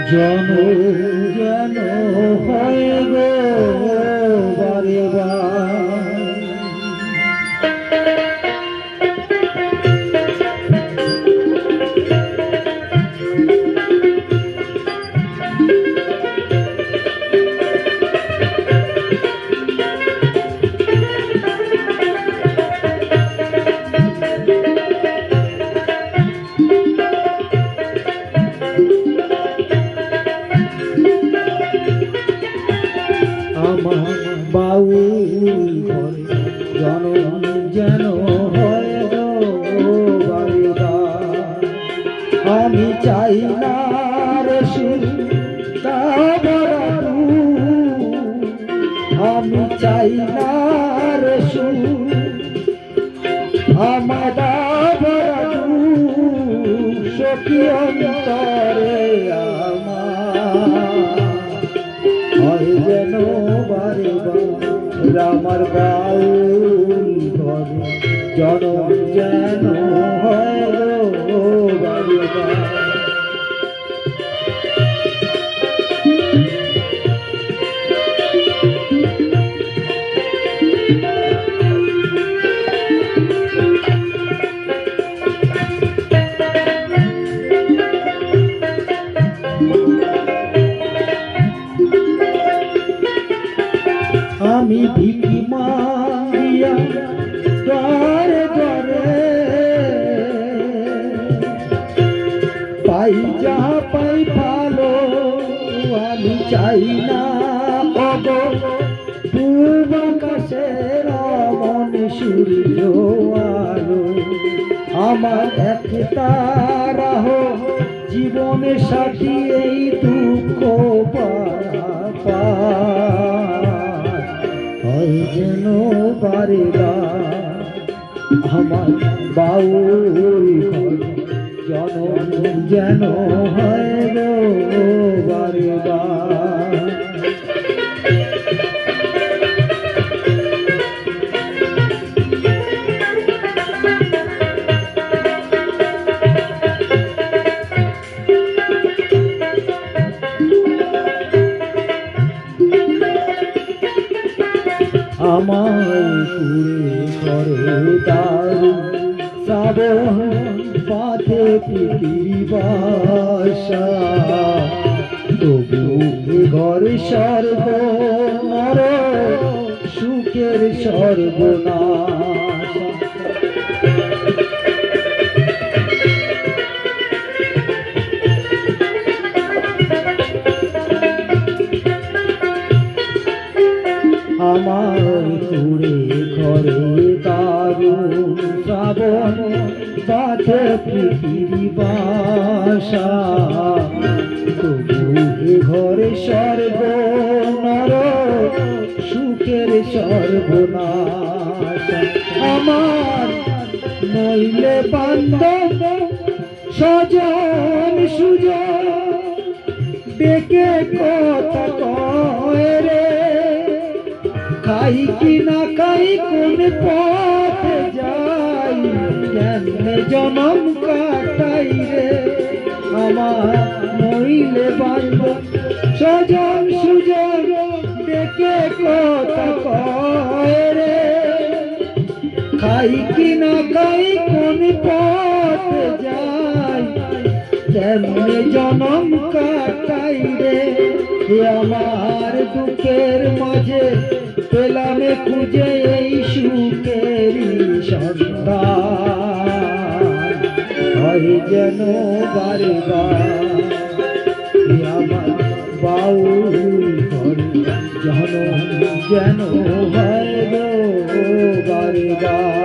জন যেন হয় গো বারে বার। আমার বাউল ঘরে জনম যেন হয় গো বারে বার। আমি চাই না রে আমি চাই না রে আমার সখী অন্তরে হয় যেন বারে বার। আমার বাউল ঘরে জনম যেন হয় গো বারে বার। আমি ভিকি মাগিয়া ঘরে ঘরে পাই যা পাই ভালো। আমি চাই না অগো পূব আকাশের মন সূর্য আলো। আমার এক তারা জীবনের সাথী এই দুঃখ হয় যেন বারে বার। আমার বাউল ঘর জনম যেন হয় গো বারে বার। আমার সুরে করে দারু শ্রাবণ পাথে পৃথিবী বাসা। তবু ঘর সর্ব নর সুখের সর্বনাশ। আমার সুরে ঘরে দারুণ শ্রাবণ বাঁধে পৃথিবী বাসা। তবু ঘরে স্বর্গ নর সুখের সর্বনাশ। আমার নইলে বান্ধব স্বজন সুজন ডেকে কথা কয় রে। খাই কি না খাই কোন পথে যাই কেমনে জনম কাটাই রে। আমার নইলে বান্ধব স্বজন সুজন ডেকে কথা কয় রে। খাই কি না খাই কোন পথে যাই কেমনে জনম কাটাই রে। আমার দুঃখের মাঝে পেলাম খুঁজে এই সুখের সন্ধান হয় যেন বারে বার। আমার বাউল ঘরে জনম যেন হয় গো বারে বার।